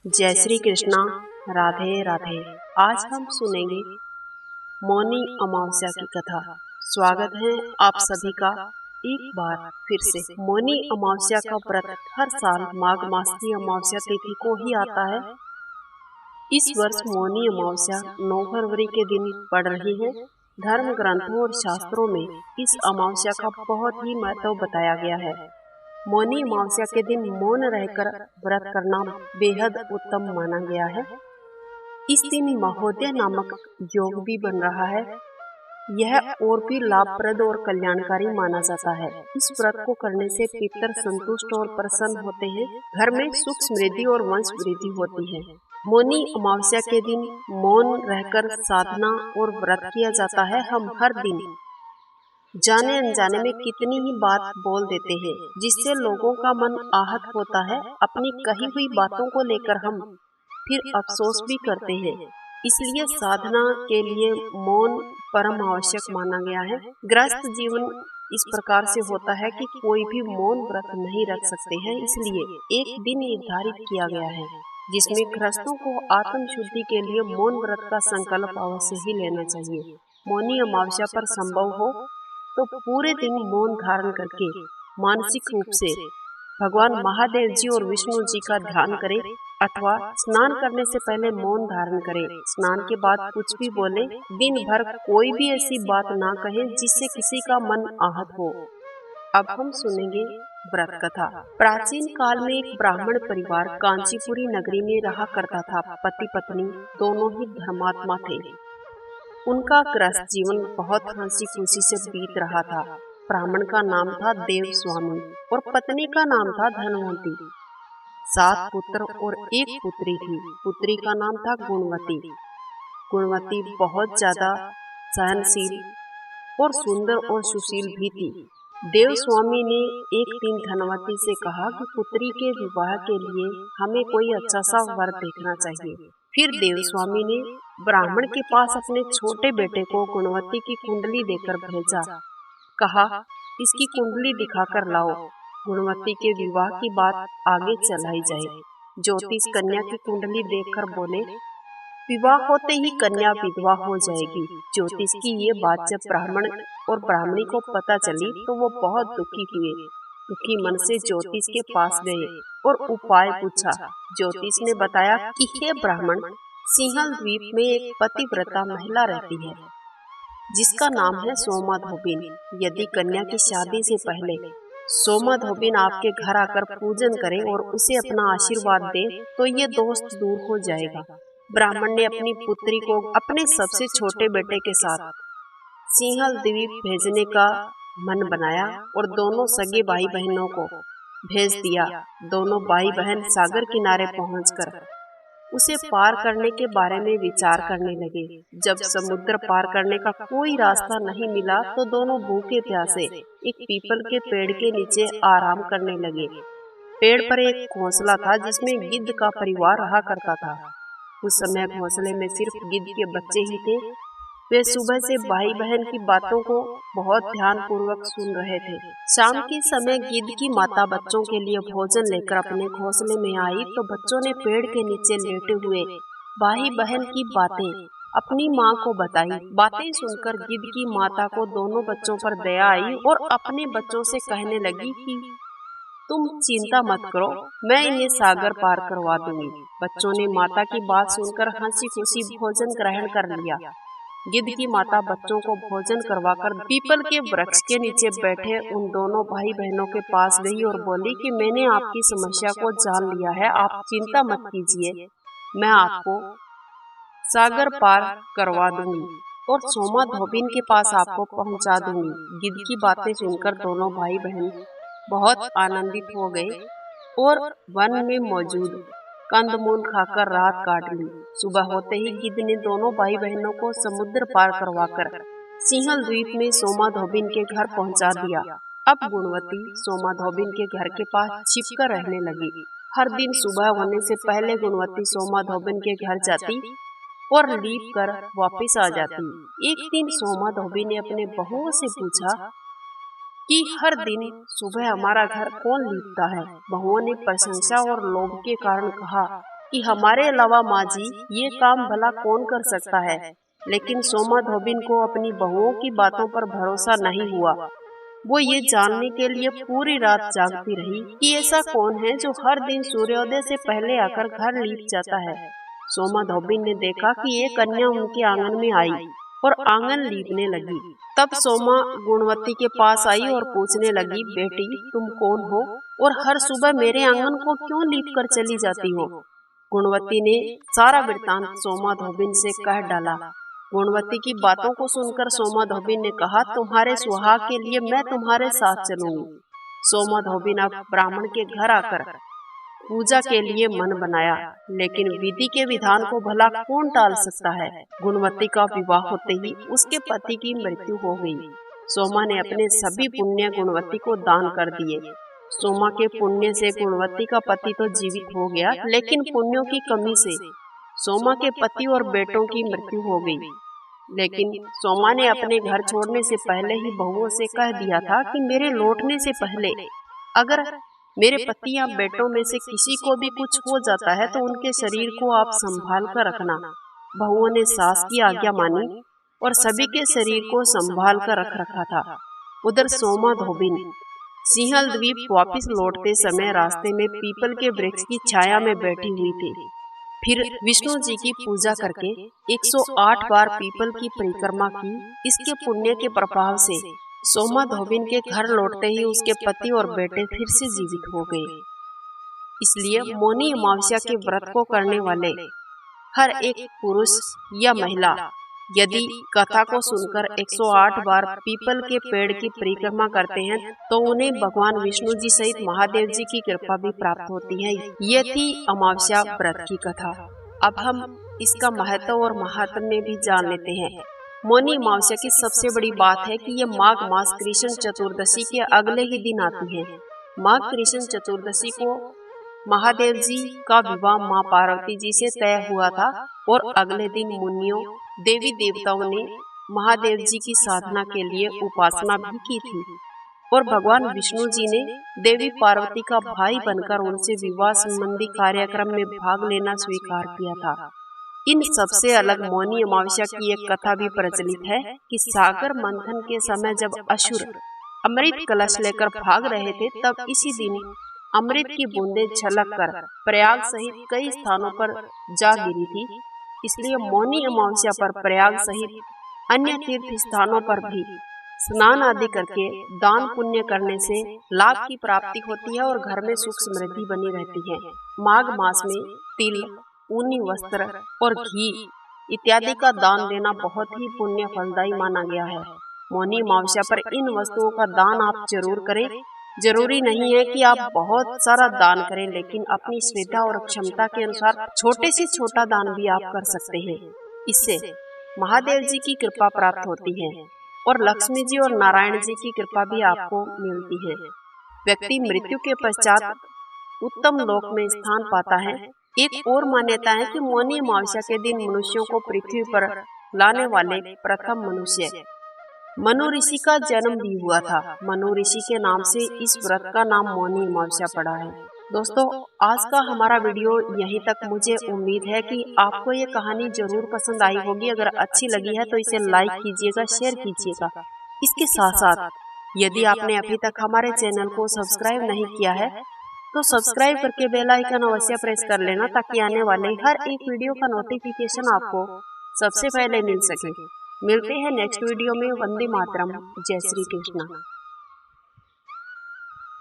जय श्री कृष्णा। राधे राधे। आज हम सुनेंगे मौनी अमावस्या की कथा। स्वागत है आप सभी का एक बार फिर से। मौनी अमावस्या का व्रत हर साल माघ मास की अमावस्या तिथि को ही आता है। इस वर्ष मौनी अमावस्या 9 फरवरी के दिन पड़ रही है। धर्म ग्रंथों और शास्त्रों में इस अमावस्या का बहुत ही महत्व बताया गया है। मौनी अमावस्या के दिन मौन रहकर व्रत करना बेहद उत्तम माना गया है। इस दिन महोदय नामक योग भी बन रहा है। यह और भी लाभप्रद और कल्याणकारी माना जाता है। इस व्रत को करने से पितर संतुष्ट और प्रसन्न होते हैं। घर में सुख समृद्धि और वंश वृद्धि होती है। मौनी अमावस्या के दिन मौन रहकर साधना और व्रत किया जाता है। हम हर दिन जाने अनजाने में कितनी ही बात बोल देते हैं, जिससे लोगों का मन आहत होता है। अपनी कही हुई बातों को लेकर हम फिर अफसोस भी करते हैं। इसलिए साधना के लिए मौन परम आवश्यक माना गया है। गृहस्थ जीवन इस प्रकार से होता है कि कोई भी मौन व्रत नहीं रख सकते हैं। इसलिए एक दिन निर्धारित किया गया है जिसमें गृहस्थों को आत्म शुद्धि के लिए मौन व्रत का संकल्प अवश्य ही लेना चाहिए। मौनी अमावस्या पर संभव हो तो पूरे दिन मौन धारण करके मानसिक रूप से भगवान महादेव जी और विष्णु जी का ध्यान करें, अथवा स्नान करने से पहले मौन धारण करें। स्नान के बाद कुछ भी बोले, दिन भर कोई भी ऐसी बात ना कहे जिससे किसी का मन आहत हो। अब हम सुनेंगे व्रत कथा। प्राचीन काल में एक ब्राह्मण परिवार कांचीपुरी नगरी में रहा करता था। पति पत्नी दोनों ही धर्मात्मा थे। उनका गृहस्थ जीवन बहुत हंसी खुशी से बीत रहा था। ब्राह्मण का नाम था देव स्वामी और पत्नी का नाम था धनवंती। 7 पुत्र और 1 पुत्री थी। पुत्री का नाम था गुणवती। गुणवती बहुत ज्यादा सहनशील और सुंदर और सुशील भी थी। देव स्वामी ने एक दिन धनवती से कहा कि पुत्री के विवाह के लिए हमें कोई अच्छा सा वर देखना चाहिए। फिर देव स्वामी ने ब्राह्मण के पास अपने छोटे बेटे को गुणवती की कुंडली देकर भेजा। कहा, इसकी कुंडली दिखाकर लाओ, गुणवती के विवाह की बात आगे चलाई जाए। ज्योतिष कन्या की कुंडली देखकर बोले, विवाह होते ही कन्या विधवा हो जाएगी। ज्योतिष की ये बात जब ब्राह्मण और ब्राह्मणी को पता चली तो वो बहुत दुखी हुए। दुखी मन से ज्योतिष के पास गए और उपाय पूछा। ज्योतिष ने बताया कि हे ब्राह्मण, सिंहल द्वीप में एक पतिव्रता महिला रहती है जिसका नाम है सोमाधोबिन। यदि कन्या की शादी से पहले सोमाधोबिन आपके घर आकर पूजन करे और उसे अपना आशीर्वाद दे तो ये दोष दूर हो जाएगा। ब्राह्मण ने अपनी पुत्री को अपने सबसे छोटे बेटे के साथ सिंहल द्वीप भेजने का मन बनाया और दोनों सगे भाई बहनों को भेज दिया। दोनों भाई बहन सागर किनारे पहुंचकर उसे पार करने के बारे में विचार करने लगे। जब समुद्र पार करने का कोई रास्ता नहीं मिला तो दोनों भूखे प्यासे एक पीपल के पेड़ के नीचे आराम करने लगे। पेड़ पर एक घोंसला था जिसमें गिद्ध का परिवार रहा करता था। उस समय घोंसले में सिर्फ गिद्ध के बच्चे ही थे। वे सुबह से भाई बहन की बातों को बहुत ध्यान पूर्वक सुन रहे थे। शाम के समय गिद्ध की माता बच्चों के लिए भोजन लेकर अपने घोंसले में आई तो बच्चों ने पेड़ के नीचे लेटे हुए भाई बहन की बातें अपनी माँ को बताई। बातें सुनकर गिद्ध की माता को दोनों बच्चों पर दया आई और अपने बच्चों से कहने लगी कि तुम चिंता मत करो, मैं इन्हें सागर पार करवा दूंगी। बच्चों ने माता की बात सुनकर हंसी खुशी भोजन ग्रहण कर लिया। गिद्ध की माता बच्चों को भोजन करवाकर पीपल के वृक्ष के नीचे बैठे उन दोनों भाई बहनों के पास गई और बोली कि मैंने आपकी समस्या को जान लिया है, आप चिंता मत कीजिए, मैं आपको सागर पार करवा दूंगी और सोमाधोबिन के पास आपको पहुंचा दूंगी। गिद्ध की बातें सुनकर दोनों भाई बहन बहुत आनंदित हो गए और वन में मौजूद कंदमूल खाकर रात काट ली। सुबह होते ही गिद्ध ने दोनों भाई बहनों को समुद्र पार करवाकर सिंहल द्वीप में सोमाधोबिन के घर पहुंचा दिया। अब गुणवती सोमाधोबिन के घर के पास छिपकर रहने लगी। हर दिन सुबह होने से पहले गुणवती सोमाधोबिन के घर जाती और लीप कर वापस आ जाती। एक दिन सोमाधोबिन ने अपने बहुओं से पूछा कि हर दिन सुबह हमारा घर कौन लीपता है। बहुओं ने प्रशंसा और लोभ के कारण कहा कि हमारे अलावा माँ जी ये काम भला कौन कर सकता है। लेकिन सोमा धोबिन को अपनी बहुओं की बातों पर भरोसा नहीं हुआ। वो ये जानने के लिए पूरी रात जागती रही कि ऐसा कौन है जो हर दिन सूर्योदय से पहले आकर घर लीप जाता है। सोमा धोबिन ने देखा कि एक कन्या उनके आंगन में आई और आंगन लीपने लगी। तब सोमा गुणवती के पास आई और पूछने लगी, बेटी तुम कौन हो और हर सुबह मेरे आंगन को क्यों लीप कर चली जाती हो। गुणवती ने सारा वृत्तांत सोमा धोबिन से कह डाला। गुणवती की बातों को सुनकर सोमा धोबिन ने कहा, तुम्हारे सुहाग के लिए मैं तुम्हारे साथ चलूंगी। सोमा धोबिन अब ब्राह्मण के घर आकर पूजा के लिए मन बनाया, लेकिन विधि के विधान को भला कौन टाल सकता है। गुणवती का विवाह होते ही उसके पति की मृत्यु हो गई। सोमा ने अपने सभी पुण्य गुणवती को दान कर दिए। सोमा के पुण्य से गुणवती का पति तो जीवित हो गया, लेकिन पुण्यों की कमी से सोमा के पति और बेटों की मृत्यु हो गई। लेकिन सोमा ने अपने घर छोड़ने से पहले ही बहुओं से कह दिया था कि मेरे लौटने से पहले अगर मेरे पति या बेटों में से किसी को भी कुछ हो जाता है तो उनके शरीर को आप संभाल कर रखना। बहुओं ने सास की आज्ञा मानी और सभी के शरीर को संभाल कर रख रखा था। उधर सोमा धोबिन सिंहल द्वीप वापिस लौटते समय रास्ते में पीपल के वृक्ष की छाया में बैठी हुई थी। फिर विष्णु जी की पूजा करके 108 बार पीपल की परिक्रमा की। इसके पुण्य के प्रभाव से सोमा धोबिन के घर लौटते ही उसके पति और बेटे फिर से जीवित हो गए। इसलिए मौनी अमावस्या के व्रत को करने वाले हर एक पुरुष या महिला यदि कथा को सुनकर 108 बार पीपल के पेड़ की परिक्रमा करते हैं तो उन्हें भगवान विष्णु जी सहित महादेव जी की कृपा भी प्राप्त होती है। ये थी अमावस्या व्रत की कथा। अब हम इसका महत्व और महात्म्य भी जान लेते हैं। मौनी अमावस्या की सबसे बड़ी बात है कि ये माघ मास कृष्ण चतुर्दशी के अगले ही दिन आती है। माघ कृष्ण चतुर्दशी को महादेव जी का विवाह माँ पार्वती जी से तय हुआ था और अगले दिन मुनियों देवी देवताओं ने महादेव जी की साधना के लिए उपासना भी की थी और भगवान विष्णु जी ने देवी पार्वती का भाई बनकर उनसे विवाह संबंधी कार्यक्रम में भाग लेना स्वीकार किया था। इन सबसे अलग मौनी अमावस्या की एक कथा भी प्रचलित है कि सागर मंथन के समय जब असुर अमृत कलश लेकर भाग रहे थे तब इसी दिन अमृत की बूंदें छलक कर प्रयाग सहित कई स्थानों पर जा गिरी थी। इसलिए मौनी अमावस्या पर प्रयाग सहित अन्य तीर्थ स्थानों पर भी स्नान आदि करके दान पुण्य करने से लाभ की प्राप्ति होती है और घर में सुख समृद्धि बनी रहती है। माघ मास में तिल, ऊनी वस्त्र और घी इत्यादि का दान देना बहुत ही पुण्य फलदायी माना गया है। मौनी अमावस्या पर इन वस्तुओं का दान आप जरूर करें। जरूरी नहीं है कि आप बहुत सारा दान करें, लेकिन अपनी श्रद्धा और क्षमता के अनुसार छोटे से छोटा दान भी आप कर सकते हैं। इससे महादेव जी की कृपा प्राप्त होती है और लक्ष्मी जी और नारायण जी की कृपा भी आपको मिलती है। व्यक्ति मृत्यु के पश्चात उत्तम लोक में स्थान पाता है। एक और मान्यता है कि मौनी अमावस्या के दिन मनुष्यों को पृथ्वी पर लाने वाले प्रथम मनुष्य मनु ऋषि का जन्म भी हुआ था। मनु ऋषि के नाम से इस व्रत का नाम मौनी अमावस्या पड़ा है। दोस्तों, आज का हमारा वीडियो यहीं तक। मुझे उम्मीद है कि आपको ये कहानी जरूर पसंद आई होगी। अगर अच्छी लगी है तो इसे लाइक कीजिएगा, शेयर कीजिएगा। इसके साथ साथ यदि आपने अभी तक हमारे चैनल को सब्सक्राइब नहीं किया है तो सब्सक्राइब करके बेल आइकन अवश्य प्रेस कर लेना, ताकि आने वाले हर एक वीडियो का नोटिफिकेशन आपको सबसे पहले मिल सके। मिलते हैं नेक्स्ट वीडियो में। वंदे मातरम। जय श्री कृष्ण।